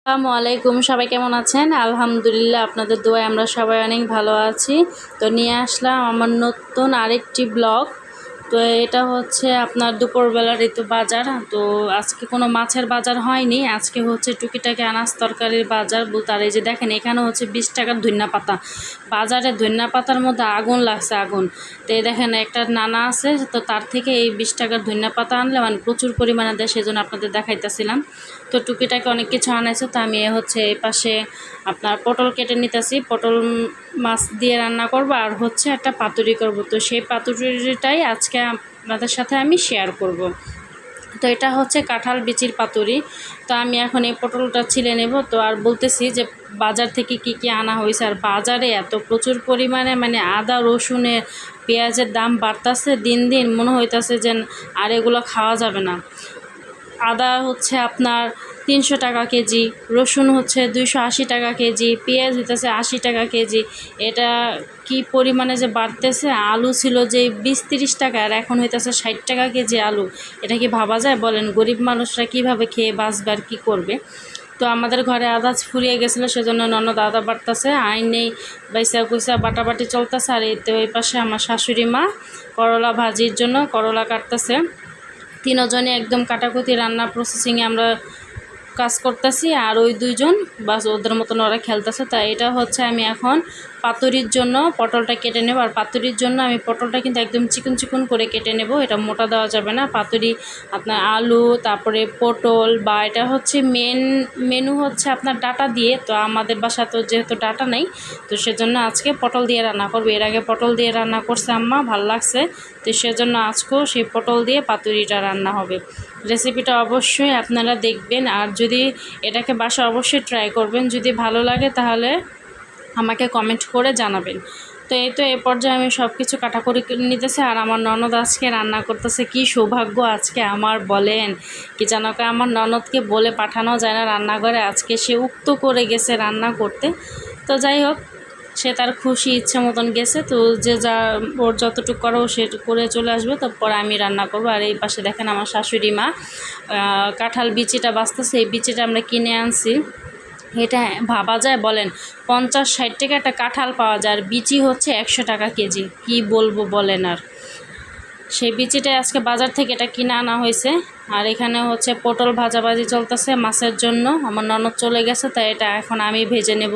আসসালামু আলাইকুম, সবাই কেমন আছেন? আলহামদুলিল্লাহ, আপনাদের দোয়ায় আমরা সবাই অনেক ভালো আছি। তো নিয়ে আসলাম আমার নতুন আরেকটি ব্লগ। তো এটা হচ্ছে আপনার দুপুরবেলার ঋতু বাজার। তো আজকে কোনো মাছের বাজার হয়নি, আজকে হচ্ছে টুকিটাকি আনাজ তরকারির বাজার বলতে। আর এই যে দেখেন, এখানে হচ্ছে 20 টাকার ধনিয়া পাতা। বাজারে ধনিয়া পাতার মধ্যে আগুন লাগছে, আগুন। তো এই দেখেন, একটা নানা আছে, তো তার থেকে এই 20 টাকার ধনিয়া পাতা আনলে মানে প্রচুর পরিমাণে দেয়, সেজন্য আপনাদের দেখাইতেছিলাম। তো টুকিটাকি অনেক কিছু আনাইছে। তো আমি হচ্ছে এই পাশে আপনার পটল কেটে নিতেছি, পটল মাছ দিয়ে রান্না করব, আর হচ্ছে একটা পাতুরি করব। তো সেই পাতুরিটাই আজকে আপনাদের সাথে আমি শেয়ার করব। তো এটা হচ্ছে কাঁঠাল বিচির পাতুরি। তো আমি এখন এই পটলটা ছিলে নেব। তো আর বলতেছি যে বাজার থেকে কি কি আনা হয়েছে, আর বাজারে এত প্রচুর পরিমাণে মানে আদা রসুনের পেঁয়াজের দাম বাড়তেছে দিন দিন, মনে হইতেছে যে আর এগুলো খাওয়া যাবে না। আদা হচ্ছে আপনার 300 টাকা কেজি, রসুন হচ্ছে 280 টাকা কেজি, পেঁয়াজ হইতেছে 80 টাকা কেজি। এটা কি পরিমাণে যে বাড়তেছে! আলু ছিল যে 20-30 টাকা, আর এখন হইতেছে 60 টাকা কেজি আলু। এটা কি ভাবা যায় বলেন? গরিব মানুষরা কিভাবে খেয়ে বাঁচবে আর কী করবে? তো আমাদের ঘরে আদা ফুরিয়ে গেছিলো, সেজন্য ননদ আদা বাটতেছে, আইন নেই বাইসা কুইসা বাটাবাটি চলতেছে। আর এতে ওই পাশে আমার শাশুড়ি মা করলা ভাজির জন্য করলা কাটতেছে। তিনজনে একদম কাটাকুটি রান্না প্রসেসিংয়ে আমরা কাজ করতেছি, আর ওই দুইজন বাস ওদের মতন ওরা খেলতেছে। তাই এটা হচ্ছে আমি এখন পাতুরির জন্য পটলটা কেটে নেব। আর পাতুরির জন্য আমি পটলটা কিন্তু একদম চিকন চিকন করে কেটে নেব, এটা মোটা দেওয়া যাবে না। পাতুরি আপনার আলু, তারপরে পটল, বা এটা হচ্ছে মেনু হচ্ছে আপনার ডাটা দিয়ে। তো আমাদের বাসা তো যেহেতু ডাটা নেই, তো সেজন্য আজকে পটল দিয়ে রান্না করবো। এর আগে পটল দিয়ে রান্না করছে আম্মা, ভাল লাগছে। তো সেজন্য আজকেও সেই পটল দিয়ে পাতুরিটা রান্না হবে। রেসিপিটা অবশ্যই আপনারা দেখবেন, আর যদি এটাকে বাসায় অবশ্যই ট্রাই করবেন। যদি ভালো লাগে তাহলে আমাকে কমেন্ট করে জানাবেন। তো এই তো এ পর্যায়ে আমি সব কিছু কাটাকুটি নিতেছি, আর আমার ননদ আজকে রান্না করতেছে। কি সৌভাগ্য আজকে আমার, বলেন কি জানো, আমার ননদকে বলে পাঠানো যায় না রান্নাঘরে, আজকে সে উক্ত করে গেছে রান্না করতে। তো যাই হোক, সে তার খুশি ইচ্ছে মতন গেছে। তো যে যা ওর যতটুকু করো সে করে চলে আসবে, তারপর আমি রান্না করবো। আর এই পাশে দেখেন আমার শাশুড়ি মা কাঁঠাল বিচিটা বাঁচতেছে। এই বিচিটা আমরা কিনে আনছি। এটা ভাবা যায় বলেন? 50-60 টাকা একটা কাঁঠাল পাওয়া যায়, আর বিচি হচ্ছে 100 টাকা কেজি। কি বলবো বলেন? আর সেই বিচিটাই আজকে বাজার থেকে এটা কিনে আনা হয়েছে। আর এখানে হচ্ছে পটল ভাজাভাজি চলতেছে মাছের জন্য। আমার ননদ চলে গেছে, তাই এটা এখন আমি ভেজে নেব।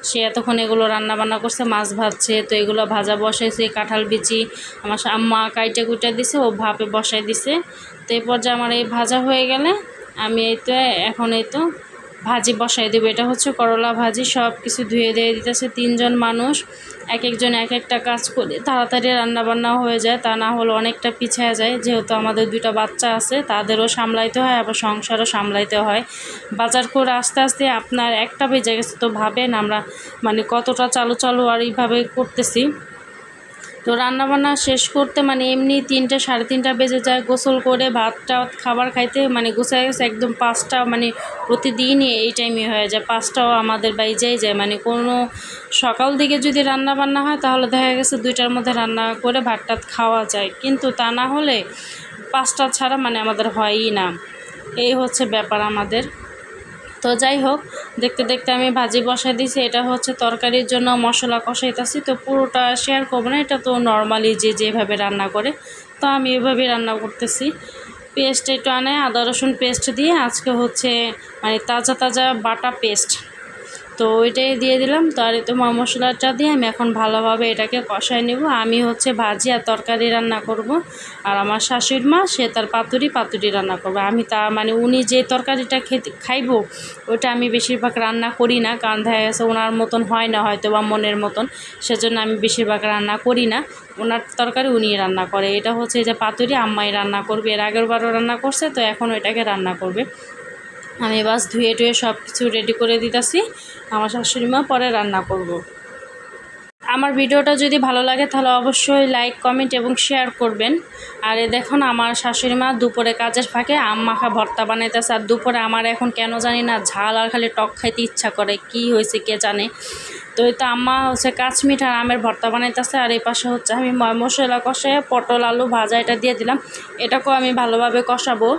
সে এতক্ষণ এগুলো রান্না বান্না করছে, মাছ ভাজছে। তো এগুলো ভাজা বসাইছে, কাঁঠাল বিচি আমার আম্মা কাইটে কুইটে দিছে, ও ভাপে বসাই দিছে। তো এই পর্যায়ে আমার এই ভাজা হয়ে গেলে আমি এখন ভাজি বসাই দেবো। এটা হচ্ছে করলা ভাজি। সব কিছু ধুয়ে দিয়ে দিতেছে। 3জন মানুষ, এক একজন এক একটা কাজ করে তাড়াতাড়ি রান্নাবান্নাও হয়ে যায়, তা না হলে অনেকটা পিছিয়ে যায়। যেহেতু আমাদের 2টা বাচ্চা আছে, তাদেরও সামলাইতে হয়, আবার সংসারও সামলাইতে হয়। বাজার করে আস্তে আস্তে আপনার 1টা বেজে গেছে। তো ভাবেন আমরা মানে কতটা চালু চালু আর এইভাবে করতেছি। তো রান্নাবান্না শেষ করতে মানে এমনি 3টা 3:30 বেজে যায়। গোসল করে ভাতটা খাবার খাইতে মানে গোছায় গেছে একদম 5টা, মানে প্রতিদিনই এই টাইমে হয়ে যায়। 5টাও আমাদের বাইরেই যায়। মানে কোনো সকাল দিকে যদি রান্নাবান্না হয় তাহলে দেখা গেছে 2টার মধ্যে রান্না করে ভাতটা খাওয়া যায়, কিন্তু তা না হলে 5টা ছাড়া মানে আমাদের হয়ই না। এই হচ্ছে ব্যাপার আমাদের। তো যাই হোক, দেখতে দেখতে আমি ভাজি বসাই দিয়েছি। এটা হচ্ছে তরকারির জন্য মশলা কষাইতেছি। তো পুরোটা শেয়ার করবো না, এটা তো নর্মালি যেভাবে রান্না করে, তো আমি এভাবেই রান্না করতেছি। পেস্ট একটু আনে, আদা রসুন পেস্ট দিয়ে, আজকে হচ্ছে মানে তাজা তাজা বাটা পেস্ট, তো ওইটাই দিয়ে দিলাম। তো আর তো মশলাটা দিয়ে আমি এখন ভালোভাবে এটাকে কষাই নেব। আমি হচ্ছে ভাজি আর তরকারি রান্না করব, আর আমার শাশুড়ি মা সে তার পাতুরি রান্না করবে। আমি তা মানে উনি যে তরকারিটা খাইব ওইটা আমি বেশিরভাগ রান্না করি না, কারণ দেখা গেছে ওনার মতন হয় না হয়তো বা মনের মতন, সেজন্য আমি বেশিরভাগ রান্না করি না। ওনার তরকারি উনি রান্না করে। এটা হচ্ছে যে পাতুরি আম্মাই রান্না করবে, এর আগের বারও রান্না করছে, তো এখন ওইটাকে রান্না করবে। আমি বাস ধুয়ে টুয়ে সব কিছু রেডি করে দিতেছি, আমার শাশুড়ি মা পরে রান্না করব। আমার ভিডিওটা যদি ভালো লাগে তাহলে অবশ্যই লাইক কমেন্ট এবং শেয়ার করবেন। আর দেখুন আমার শাশুড়ি মা দুপুরে কাজের ফাঁকে আম মাখা ভর্তা বানাইতেছে। আর দুপুরে আমার এখন কেন জানি না ঝাল আর খালি টক খাইতে ইচ্ছা করে, কি হয়েছে কে জানে। তো এই তো আম্মা হচ্ছে কাঁচমিঠ আর আমের ভর্তা বানাইতেছে, আর এই পাশে হচ্ছে আমি মশলা কষে পটল আলু ভাজা এটা দিয়ে দিলাম। এটাকেও আমি ভালোভাবে কষাবো।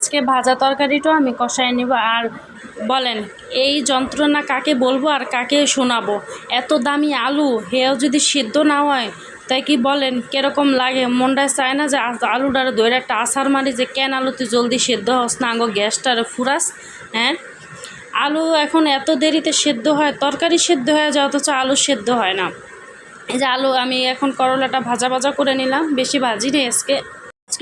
আজকে ভাজা তরকারিটাও আমি কষায় নিব। আর বলেন এই যন্ত্রণা কাকে বলবো আর কাকে শোনাবো? এত দামি আলু হেও যদি সিদ্ধ না হয় তাই কি বলেন কীরকম লাগে? মনটা চায় না যে আলুটারে ধরে একটা আছার মারি যে কেন আলু তুই জলদি সেদ্ধ হস না, আঙ্গ গ্যাসটারে ফুরাস। হ্যাঁ, আলু এখন এত দেরিতে সেদ্ধ হয়, তরকারি সেদ্ধ হয়ে যায় অথচ আলু সেদ্ধ হয় না। এই যে আলু আমি এখন করলাটা ভাজা ভাজা করে নিলাম, বেশি ভাজি নেই আজকে,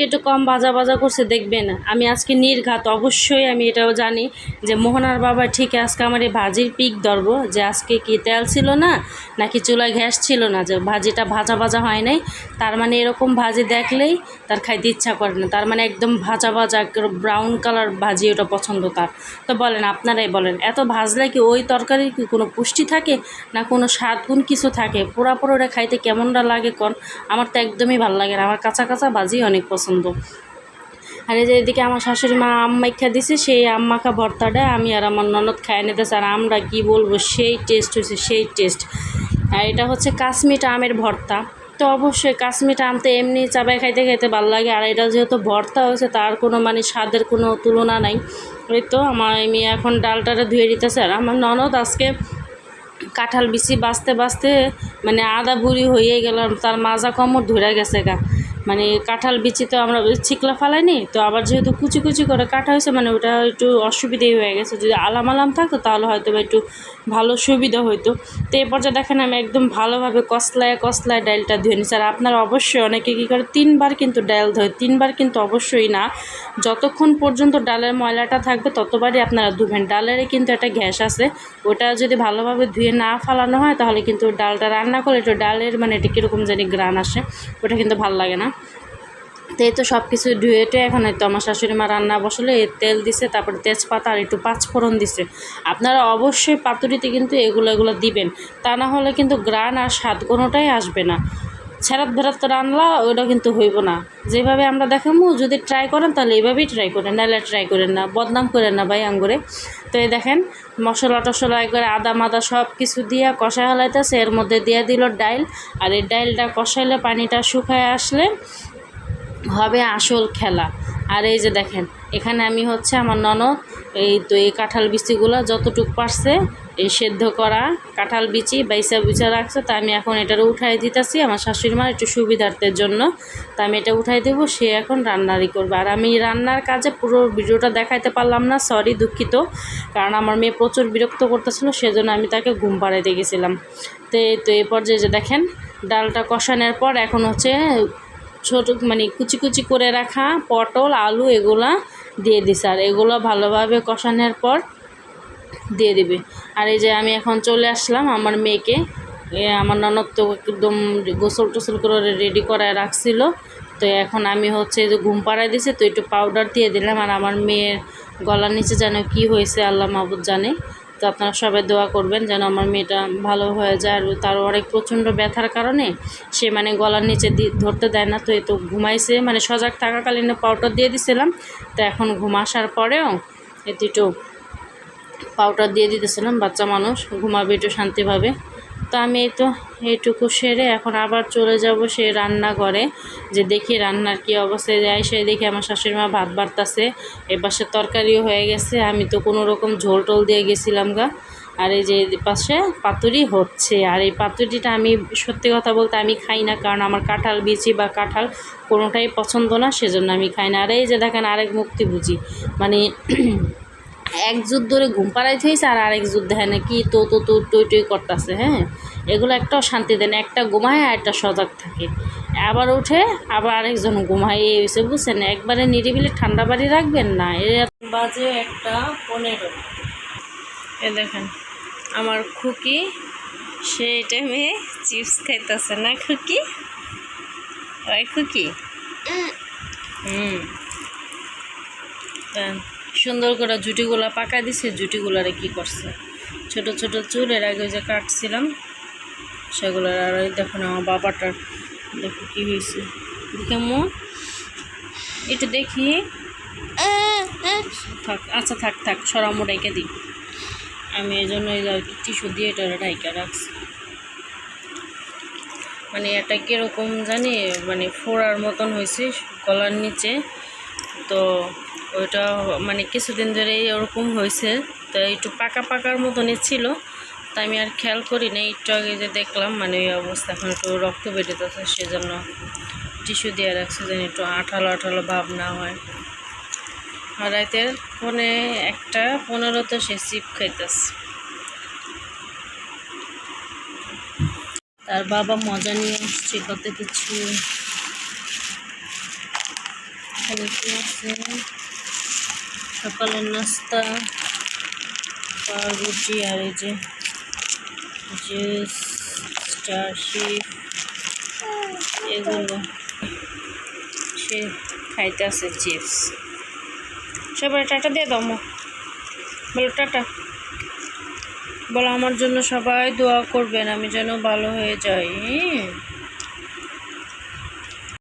একটু কম ভাজা ভাজা করছে। দেখবেন আমি আজকে নির্ঘাত, অবশ্যই আমি এটাও জানি যে মোহনার বাবা ঠিক আজকে আমার এই ভাজির পিক ধরবো যে আজকে কি তেল ছিল না নাকি চুলায় গ্যাস ছিল না, যে ভাজিটা ভাজা ভাজা হয় নাই। তার মানে এরকম ভাজি দেখলেই তার খাইতে ইচ্ছা করে না, তার মানে একদম ভাজা ভাজা ব্রাউন কালার ভাজি ওটা পছন্দ তার। তো বলেন আপনারাই বলেন, এত ভাজলে কি ওই তরকারির কি কোনো পুষ্টি থাকে না কোনো স্বাদ গুণ কিছু থাকে? পোড়া পোড়া খাইতে কেমনটা লাগে কন? আমার তো একদমই ভালো লাগে না, আমার কাঁচা কাঁচা ভাজি অনেক পছন্দ। আর এই যে এদিকে আমার শাশুড়ি মা আম মাখা দিছে, সেই আম মাখা ভর্তাটা আমি আর আমার ননদ খাই নিতেছে। আর আমরা কি বলবো, সেই টেস্ট হয়েছে, সেই টেস্ট। আর এটা হচ্ছে কাশ্মীর আমের ভর্তা। তো অবশ্যই কাশ্মীর আম তো এমনি চাবাই খাইতে খাইতে ভালো লাগে, আর এটা যেহেতু ভর্তা হয়েছে তার কোনো মানে স্বাদের কোনো তুলনা নাই। ওই তো আমার মেয়ে এখন ডালটারে ধুয়ে দিতেছে। আর আমার ননদ আজকে কাঁঠাল বিচি বাঁচতে বাঁচতে মানে আদা বুড়ি হয়ে গেল, তার মাজা কোমর ধরে গেছে গা। মানে কাঁঠাল বিচি তো আমরা ছিকলা ফালাইনি, তো আবার যেহেতু কুচি কুচি করে কাটা হয়েছে মানে ওটা একটু অসুবিধাই হয়ে গেছে। যদি আলাম আলাম থাকতো তাহলে হয়তো বা একটু ভালো সুবিধা হইতো। তো এই পর্যায়ে দেখেন আমি একদম ভালোভাবে কসলায় কসলায় ডালটা ধুয়ে নিচ্ছি। আর আপনারা অবশ্যই অনেকে কী করে 3বার কিন্তু ডাল ধোয়, 3বার কিন্তু অবশ্যই না, যতক্ষণ পর্যন্ত ডালের ময়লাটা থাকবে ততবারই আপনারা ধুবেন। ডালের কিন্তু একটা গ্যাস আছে, ওটা যদি ভালোভাবে ধুয়ে না ফালানো হয় তাহলে কিন্তু ডালটা রান্না করলে একটু ডালের মানে এটা কীরকম জানি গ্রান আসে, ওটা কিন্তু ভালো লাগে না। তো এই তো সব কিছু ধুয়ে টুয়ে এখন তো আমার শাশুড়ি মা রান্না বসলে তেল দিছে, তারপরে তেজপাতা আর একটু পাঁচফোড়ন দিছে। আপনারা অবশ্যই পাতুরিতে কিন্তু এগুলো দিবেন, তা না হলে কিন্তু গ্রান আর স্বাদ কোনোটাই আসবে না। ছেড়াত ভেরাত রান্না ওইটা কিন্তু হইব না। যেভাবে আমরা দেখামু যদি ট্রাই করেন তাহলে এইভাবেই ট্রাই করেন, নাহলে ট্রাই করেন না, বদনাম করেন না ভাই আঙ্গুরে। তো এই দেখেন মশলা টশলা একবারে আদা মাদা সব কিছু দিয়া কষা হালাইতেছে, এর মধ্যে দিয়ে দিল ডাইল। আর এই ডাইলটা কষাইলে পানিটা শুকায় আসলে হবে আসল খেলা। আর এই যে দেখেন এখানে আমি হচ্ছে আমার ননদ এই তো এই কাঁঠাল বিচিগুলো যতটুক পারছে এই সেদ্ধ করা কাঁঠাল বিচি বাইসা রাখছে, তা আমি এখন এটারও উঠাই দিতেছি আমার শাশুড়ি মার একটু সুবিধার্থের জন্য। তা আমি এটা উঠাই দেবো, সে এখন রান্নারই করবে। আর আমি রান্নার কাজে পুরো ভিডিওটা দেখাইতে পারলাম না, সরি দুঃখিত, কারণ আমার মেয়ে প্রচুর বিরক্ত করতেছিল, সেজন্য আমি তাকে ঘুম পাড়াইতে গেছিলাম। তো এই পর্যায়ে যে দেখেন ডালটা কষানোর পর এখন হচ্ছে ছোটো মানে কুচি কুচি করে রাখা পটল আলু এগুলা দিয়ে দিছে। আর এগুলো ভালোভাবে কষানোর পর দিয়ে দিবে। আর এই যে আমি এখন চলে আসলাম আমার মেয়েকে, আমার ননদ তো একদম গোসল টোসল করে রেডি করায় রাখছিল। তো এখন আমি হচ্ছে যে ঘুম পাড়ায় দিছে, তো একটু পাউডার দিয়ে দিলাম। আর আমার মেয়ের গলার নিচে যেন কি হয়েছে আল্লাহ মাহবুদ জানে। তো আপনারা সবাই দোয়া করবেন যেন আমার মেয়েটা ভালো হয়ে যায়। আর তার অনেক প্রচণ্ড ব্যথার কারণে সে মানে গলার নিচে ধরতে দেয় না। তো এই তো ঘুমাইছে, মানে সজাগ থাকাকালীন পাউডার দিয়ে দিছিলাম। তো এখন ঘুম আসার পরেও একটু পাউডার দিয়ে দিতেছিলাম, বাচ্চা মানুষ ঘুমাবে একটু শান্তিভাবে। তো আমি এই তো এইটুকু সেরে এখন আবার চলে যাব সে রান্নাঘরে, যে দেখি রান্নার কি অবস্থায় যায়। সে দেখি আমার শাশুড়ি মা ভাত বাড়তাছে, এপাশে তরকারিও হয়ে গেছে, আমি তো কোনো রকম ঝোল টোল দিয়ে গেছিলাম গা। আর এই যে পাশে পাতুরি হচ্ছে। আর এই পাতুরিটা আমি সত্যি কথা বলতে আমি খাই না, কারণ আমার কাঁঠাল বিচি বা কাঁঠাল কোনোটাই পছন্দ না, সেজন্য আমি খাই না। আর এই যে দেখেন আরেক মুক্তি বুঝি, মানে এক যুদ্ধ ধরে ঘুম পাড়াইতে হয়েছে আর আরেক যুদ্ধ হ্যাঁ না কি তো টই টই করতেছে। হ্যাঁ, এগুলো একটাও শান্তি দেয় না, একটা ঘুমায় আর একটা সজাগ থাকে, আবার উঠে আবার আরেকজন ঘুমায়, এই হয়েছে বুঝছেন। একবারে নিরিবিলি ঠান্ডা বাড়ি রাখবেন না। বাজে 1:15। এ দেখেন আমার খুকি সেই টাইমে চিপস খাইতেছে না, খুকি ওই খুকি সুন্দর করে জুটিগুলা পাকা দিছে। জুটিগুলারে কি করছে, ছোট ছোট চুল এর আগে যে কাটছিলাম সেগুলো। আর দেখুন আমার বাবাটার দেখো কি হয়েছে, দেখে মো একটু দেখি। থাক আচ্ছা থাক সরামো রেখে দিই আমি, এই জন্য টিস্যু দিয়ে এটা ঢাইকা রাখছি। মানে এটা কীরকম জানি মানে ফোড়ার মতন হয়েছে গলার নিচে। তো ওইটা মানে কিছুদিন ধরেই ওরকম হয়েছে, তো একটু পাকা পাকার মতনই ছিল। তা আমি আর খেয়াল করি না, একটু আগে যে দেখলাম মানে এই অবস্থা, এখন একটু রক্ত বেরোতেছে, সেজন্য টিস্যু দিয়ে রাখছে যেন একটু আঠালো আঠালো ভাব না হয়। আর রাতের 1:15 সে চিপ খাইতেছে। তার বাবা মজা নিয়ে আসছে কত কিছু। এখানে কি আছে? সকালের নাস্তা, পাউরুটি, আর এই যে জুস, স্টারশিপ, এগুলো সে খাইতেছে চিপস। সবাই টাটা দিয়ে দাও, বলো টাটা, বলো আমার জন্য সবাই দোয়া করবেন, আমি যেন ভালো হয়ে যাই।